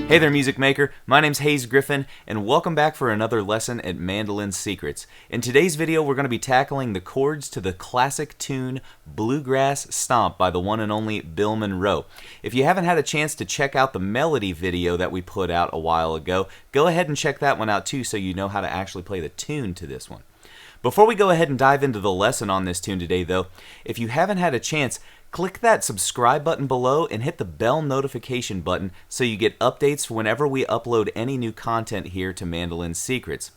Hey there, music maker. My name's Hayes Griffin, and welcome back for another lesson at Mandolin Secrets. In today's video, we're going to be tackling the chords to the classic tune Bluegrass Stomp by the one and only Bill Monroe. If you haven't had a chance to check out the melody video that we put out a while ago, go ahead and check that one out too so you know how to actually play the tune to this one. Before we go ahead and dive into the lesson on this tune today, though, if you haven't had a chance, click that subscribe button below and hit the bell notification button so you get updates whenever we upload any new content here to Mandolin Secrets.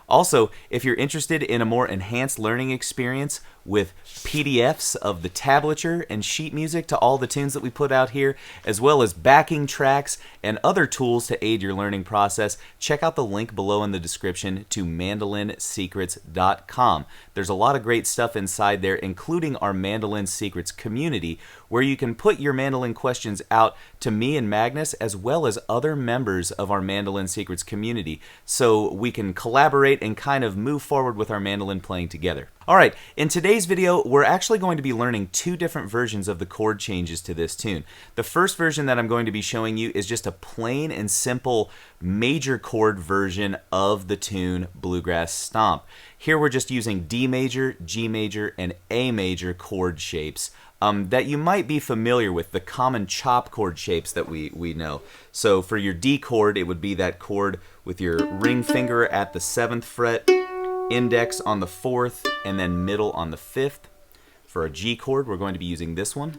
Also, if you're interested in a more enhanced learning experience with PDFs of the tablature and sheet music to all the tunes that we put out here, as well as backing tracks and other tools to aid your learning process, check out the link below in the description to mandolinsecrets.com. There's a lot of great stuff inside there, including our Mandolin Secrets community, where you can put your mandolin questions out to me and Magnus, as well as other members of our Mandolin Secrets community, so we can collaborate and kind of move forward with our mandolin playing together. Alright, in today's video, we're actually going to be learning two different versions of the chord changes to this tune. The first version that I'm going to be showing you is just a plain and simple major chord version of the tune Bluegrass Stomp. Here we're just using D major, G major, and A major chord shapes that you might be familiar with, the common chop chord shapes that we know. So for your D chord, it would be that chord with your ring finger at the 7th fret, index on the 4th, and then middle on the 5th. For a G chord, we're going to be using this one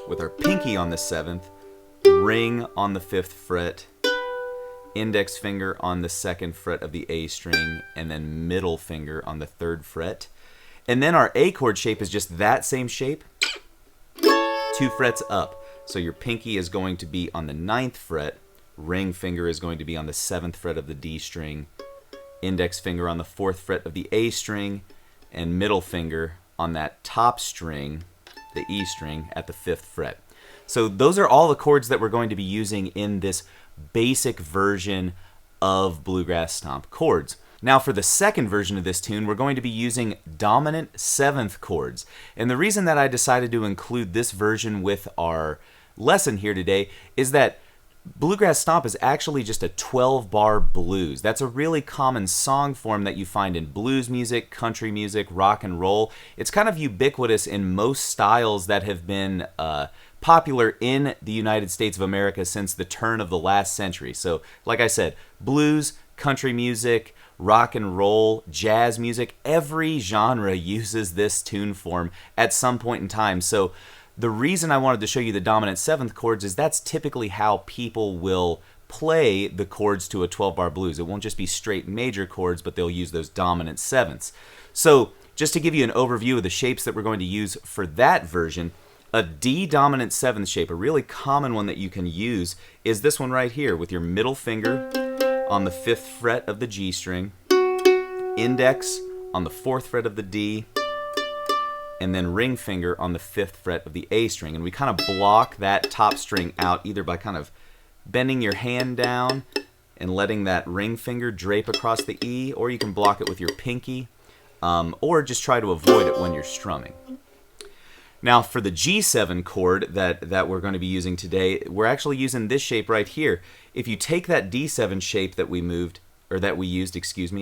with our pinky on the 7th, ring on the 5th fret, index finger on the 2nd fret of the A string, and then middle finger on the 3rd fret. And then our A chord shape is just that same shape, 2 frets up. So your pinky is going to be on the 9th fret, ring finger is going to be on the 7th fret of the D string, index finger on the 4th fret of the A string, and middle finger on that top string, the E string, at the 5th fret. So those are all the chords that we're going to be using in this basic version of Bluegrass Stomp chords. Now for the second version of this tune, we're going to be using dominant 7th chords. And the reason that I decided to include this version with our lesson here today is that Bluegrass Stomp is actually just a 12-bar blues. That's a really common song form that you find in blues music, country music, rock and roll. It's kind of ubiquitous in most styles that have been popular in the United States of America since the turn of the last century. So, like I said, blues, country music, rock and roll, jazz music, every genre uses this tune form at some point in time. So the reason I wanted to show you the dominant 7th chords is that's typically how people will play the chords to a 12-bar blues. It won't just be straight major chords, but they'll use those dominant 7ths. So just to give you an overview of the shapes that we're going to use for that version, a D dominant 7th shape, a really common one that you can use, is this one right here with your middle finger on the 5th fret of the G string, index on the 4th fret of the D, and then ring finger on the 5th fret of the A string. And we kind of block that top string out either by kind of bending your hand down and letting that ring finger drape across the E, or you can block it with your pinky, or just try to avoid it when you're strumming. Now for the G7 chord that we're going to be using today, we're actually using this shape right here. If you take that D7 shape that we used,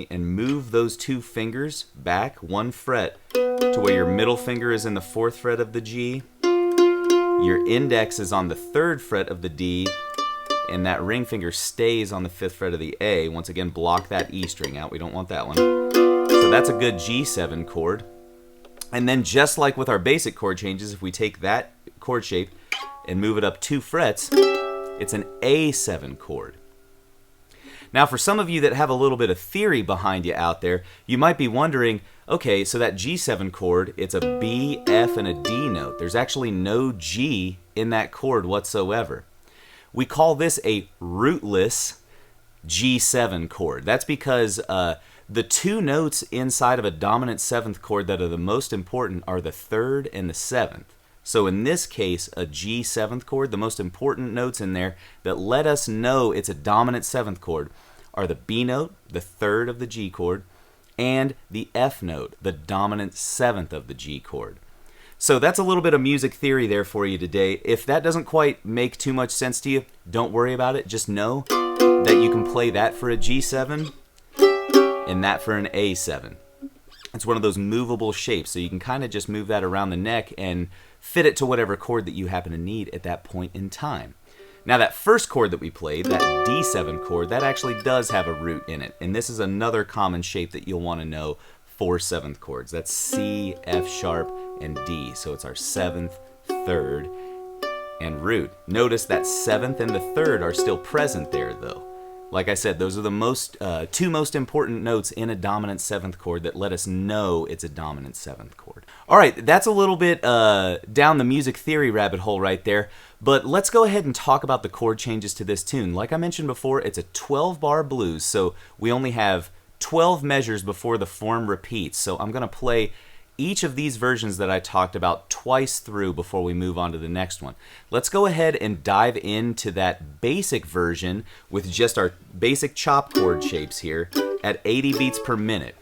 and move those two fingers back 1 fret to where your middle finger is in the 4th fret of the G, your index is on the 3rd fret of the D, and that ring finger stays on the 5th fret of the A. Once again, block that E string out. We don't want that one. So that's a good G7 chord. And then just like with our basic chord changes, if we take that chord shape and move it up 2 frets, it's an A7 chord. Now for some of you that have a little bit of theory behind you out there, you might be wondering, okay, so that G7 chord, it's a B, F, and a D note. There's actually no G in that chord whatsoever. We call this a rootless G7 chord. That's because the two notes inside of a dominant 7th chord that are the most important are the 3rd and the 7th. So in this case, a G7th chord, the most important notes in there that let us know it's a dominant 7th chord are the B note, the 3rd of the G chord, and the F note, the dominant 7th of the G chord. So that's a little bit of music theory there for you today. If that doesn't quite make too much sense to you, don't worry about it. Just know that you can play that for a G7 and that for an A7. It's one of those movable shapes, so you can kind of just move that around the neck and fit it to whatever chord that you happen to need at that point in time. Now that first chord that we played, that D7 chord, that actually does have a root in it. And this is another common shape that you'll want to know for 7th chords. That's C, F sharp, and D. So it's our 7th, 3rd, and root. Notice that 7th and the 3rd are still present there though. Like I said, those are the two most important notes in a dominant 7th chord that let us know it's a dominant 7th chord. All right, that's a little bit down the music theory rabbit hole right there, but let's go ahead and talk about the chord changes to this tune. Like I mentioned before, it's a 12-bar blues, so we only have 12 measures before the form repeats. So I'm going to play each of these versions that I talked about twice through before we move on to the next one. Let's go ahead and dive into that basic version with just our basic chop chord shapes here at 80 beats per minute.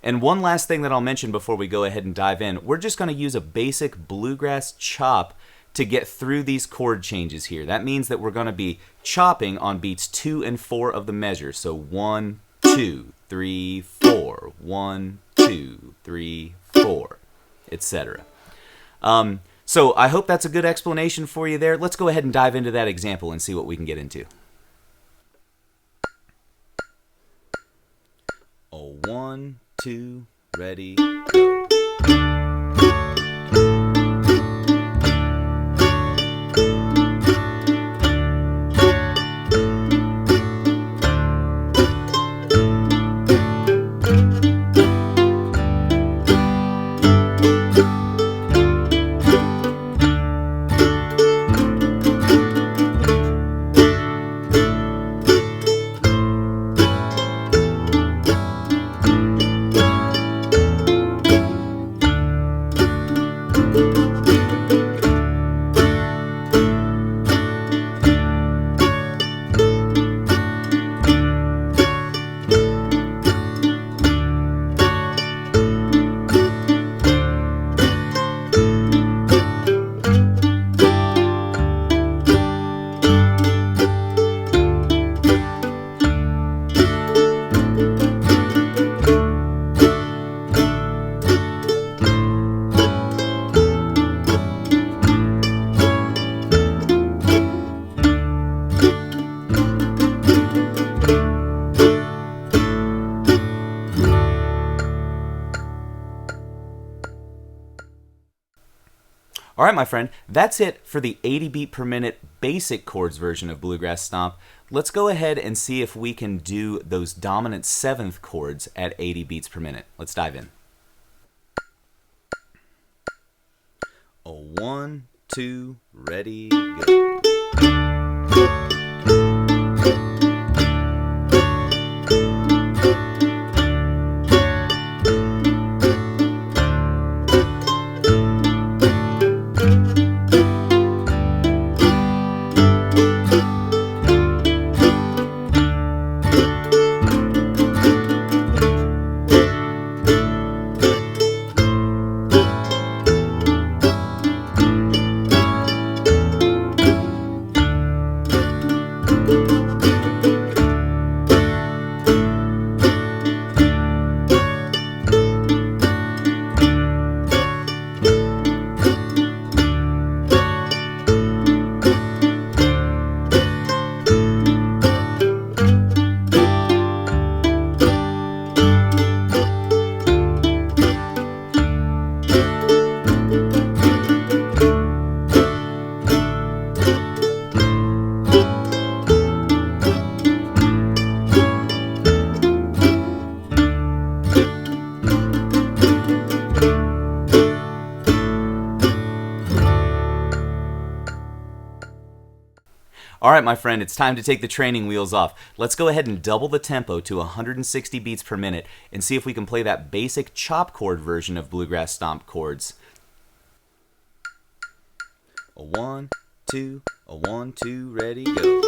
And one last thing that I'll mention before we go ahead and dive in, we're just going to use a basic bluegrass chop to get through these chord changes here. That means that we're going to be chopping on beats 2 and 4 of the measure. So 1, 2, 3, 4, 1, 2, 3, 4, etc. So I hope that's a good explanation for you there. Let's go ahead and dive into that example and see what we can get into. Oh, 1, 2, ready, go. All right, my friend, that's it for the 80 beat per minute basic chords version of Bluegrass Stomp. Let's go ahead and see if we can do those dominant 7th chords at 80 beats per minute. Let's dive in. Oh, 1, 2, ready, go. All right, my friend, it's time to take the training wheels off. Let's go ahead and double the tempo to 160 beats per minute and see if we can play that basic chop chord version of Bluegrass Stomp chords. A 1, 2, a 1, 2, ready, go.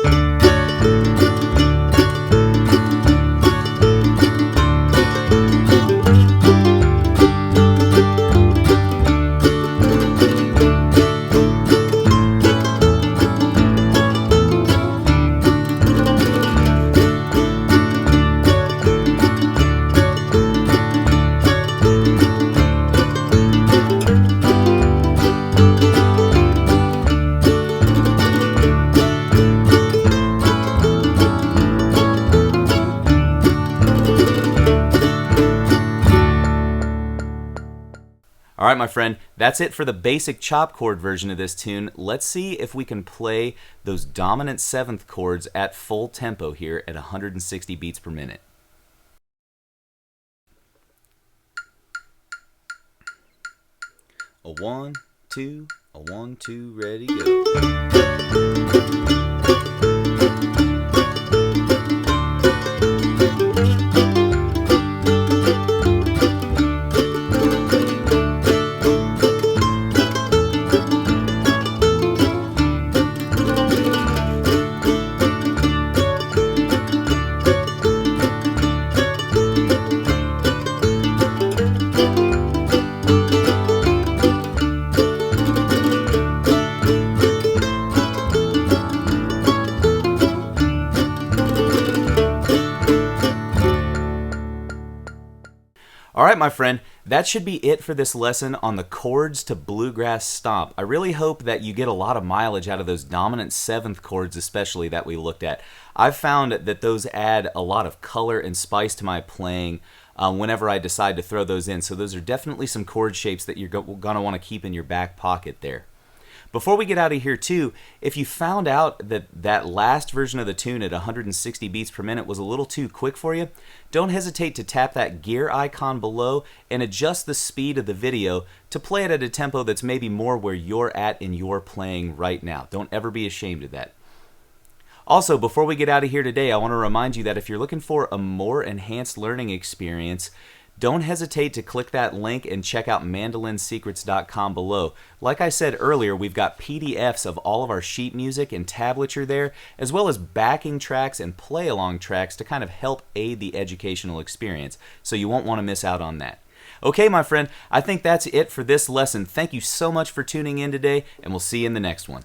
All right, my friend, that's it for the basic chop chord version of this tune. Let's see if we can play those dominant 7th chords at full tempo here at 160 beats per minute. A 1, 2, a 1, 2, ready, go. All right, my friend, that should be it for this lesson on the chords to Bluegrass Stomp. I really hope that you get a lot of mileage out of those dominant 7th chords, especially that we looked at. I've found that those add a lot of color and spice to my playing whenever I decide to throw those in. So those are definitely some chord shapes that you're going to want to keep in your back pocket there. Before we get out of here too, if you found out that that last version of the tune at 160 beats per minute was a little too quick for you, don't hesitate to tap that gear icon below and adjust the speed of the video to play it at a tempo that's maybe more where you're at in your playing right now. Don't ever be ashamed of that. Also, before we get out of here today, I want to remind you that if you're looking for a more enhanced learning experience, don't hesitate to click that link and check out mandolinsecrets.com below. Like I said earlier, we've got PDFs of all of our sheet music and tablature there, as well as backing tracks and play-along tracks to kind of help aid the educational experience, so you won't want to miss out on that. Okay, my friend, I think that's it for this lesson. Thank you so much for tuning in today, and we'll see you in the next one.